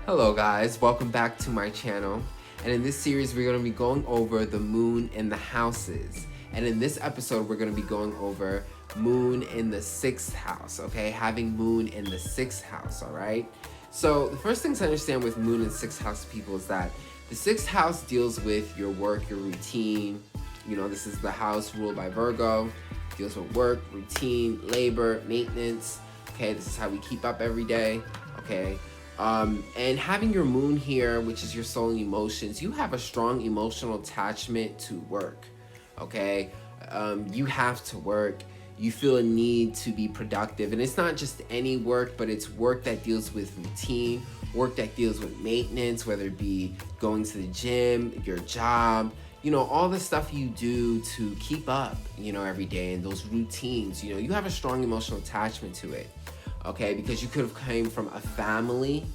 Hello guys, welcome back to my channel. And in this series we're going to be going over the moon and the houses. And in this episode we're going to be going over moon in the 6th house, okay? Having moon in the 6th house, all right? So the first thing to understand with moon in 6th house people is that the 6th house deals with your work, your routine. You know, this is the house ruled by Virgo. Deals with work, routine, labor, maintenance. Okay, this is how we keep up every day, okay? And having your moon here, which is your soul and emotions, you have a strong emotional attachment to work, okay? You have to work. You feel a need to be productive. And it's not just any work, but it's work that deals with routine, work that deals with maintenance, whether it be going to the gym, your job, you know, all the stuff you do to keep up, you know, every day, and those routines, you know, you have a strong emotional attachment to it. Okay, because you could have came from a family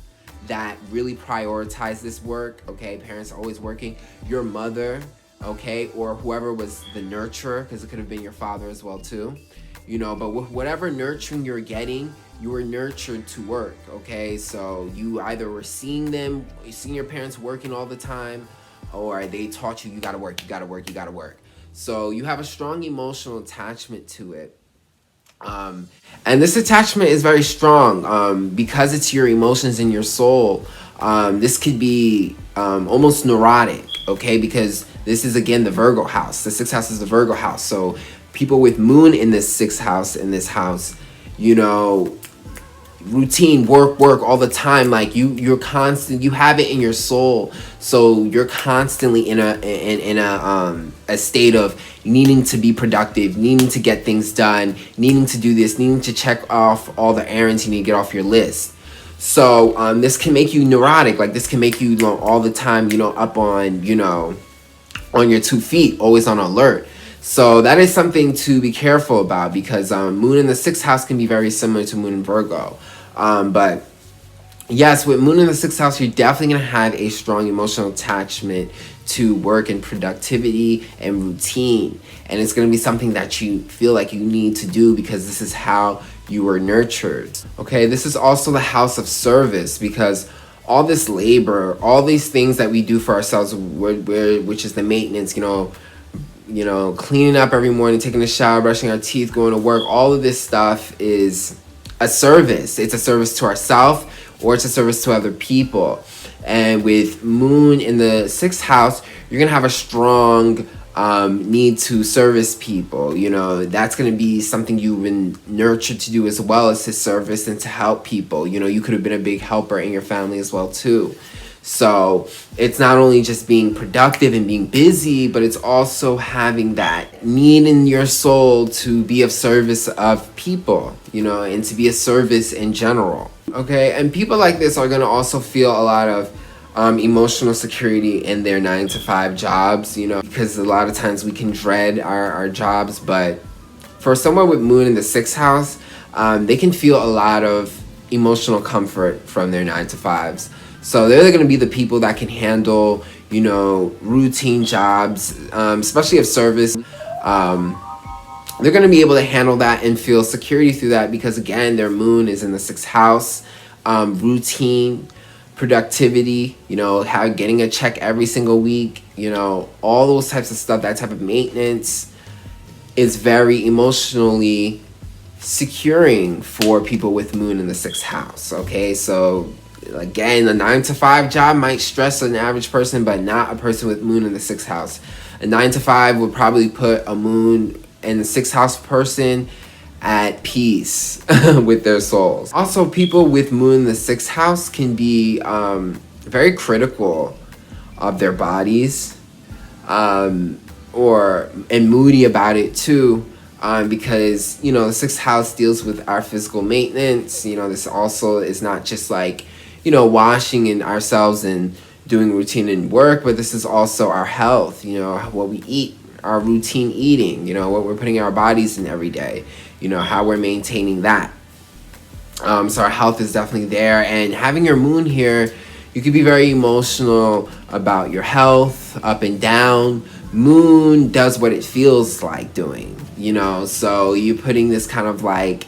that really prioritized this work, okay? Parents are always working. Your mother, okay, or whoever was the nurturer, because it could have been your father as well too, you know, but with whatever nurturing you're getting, you were nurtured to work, okay? So you either were seeing your parents working all the time, or they taught you, you gotta work, you gotta work, you gotta work. So you have a strong emotional attachment to it. And this attachment is very strong because it's your emotions and your soul. This could be almost neurotic, okay? Because this is, again, the Virgo house. The 6th house is the Virgo house. So people with moon in this 6th house, in this house, you know, routine, work all the time. Like you're constant, you have it in your soul, so you're constantly in a state of needing to be productive, needing to get things done, needing to do this, needing to check off all the errands you need to get off your list. So this can make you neurotic. Like this can make you, all the time, up on, on your 2 feet, always on alert. So that is something to be careful about, because moon in the 6th house can be very similar to moon in Virgo. But yes, with moon in the 6th house, you're definitely going to have a strong emotional attachment to work and productivity and routine. And it's going to be something that you feel like you need to do because this is how you were nurtured. Okay, this is also the house of service, because all this labor, all these things that we do for ourselves, which is the maintenance, cleaning up every morning, taking a shower, brushing our teeth, going to work, all of this stuff is a service. It's a service to ourselves, or it's a service to other people. And with moon in the 6th house, you're going to have a strong need to service people. That's going to be something you've been nurtured to do, as well as to service and to help people. You could have been a big helper in your family as well too. So it's not only just being productive and being busy, but it's also having that need in your soul to be of service of people, and to be a service in general. Okay, and people like this are going to also feel a lot of emotional security in their 9-to-5 jobs, because a lot of times we can dread our jobs. But for someone with moon in the 6th house, they can feel a lot of emotional comfort from their 9-to-5s. So they're going to be the people that can handle, routine jobs, especially of service. They're going to be able to handle that and feel security through that, because, again, their moon is in the 6th house. Routine, productivity, getting a check every single week, all those types of stuff, that type of maintenance is very emotionally securing for people with moon in the 6th house. Okay, so again, a 9-to-5 job might stress an average person, but not a person with moon in the 6th house. A 9-to-5 would probably put a moon in the 6th house person at peace with their souls. Also, people with moon in the 6th house can be very critical of their bodies, and moody about it too. Because, the 6th house deals with our physical maintenance. This also is not just like, washing in ourselves and doing routine and work, but this is also our health, what we eat, our routine eating, what we're putting our bodies in every day, how we're maintaining that. So our health is definitely there. And having your moon here, you could be very emotional about your health, up and down. Moon does what it feels like doing, so you're putting this kind of like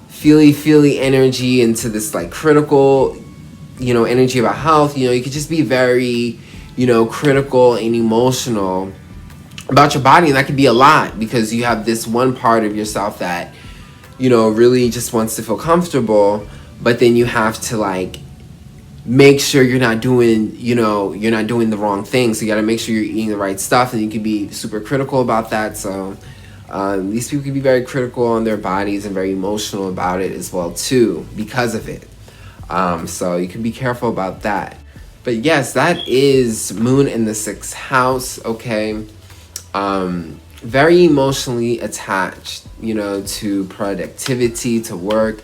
feely energy into this like critical energy about health, you could just be very, critical and emotional about your body. And that could be a lot because you have this one part of yourself that, really just wants to feel comfortable. But then you have to like make sure you're not doing the wrong thing. So you got to make sure you're eating the right stuff, and you can be super critical about that. So these people can be very critical on their bodies and very emotional about it as well too because of it. So you can be careful about that. But yes, that is Moon in the 6th house. Okay. Very emotionally attached, to productivity, to work.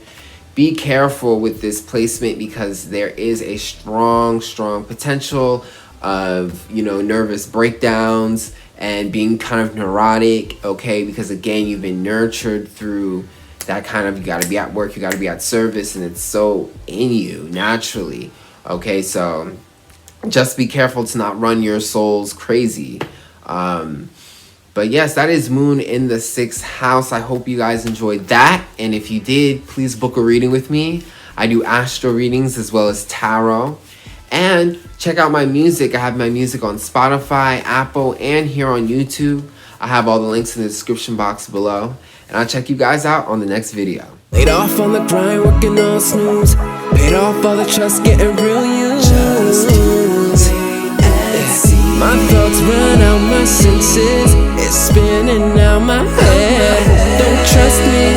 Be careful with this placement because there is a strong potential of, nervous breakdowns and being kind of neurotic, okay? Because again, you've been nurtured through that kind of, you got to be at work, you got to be at service, and it's so in you naturally, okay? So just be careful to not run your souls crazy. But yes, that is Moon in the 6th house. I hope you guys enjoyed that. And if you did, please book a reading with me. I do astro readings as well as tarot. And check out my music. I have my music on Spotify, Apple, and here on YouTube. I have all the links in the description box below. And I'll check you guys out on the next video. Laid off on the grind, working on snooze. Paid off all the trust, getting real used. My thoughts run out my senses. It's spinning out my head. Don't trust me.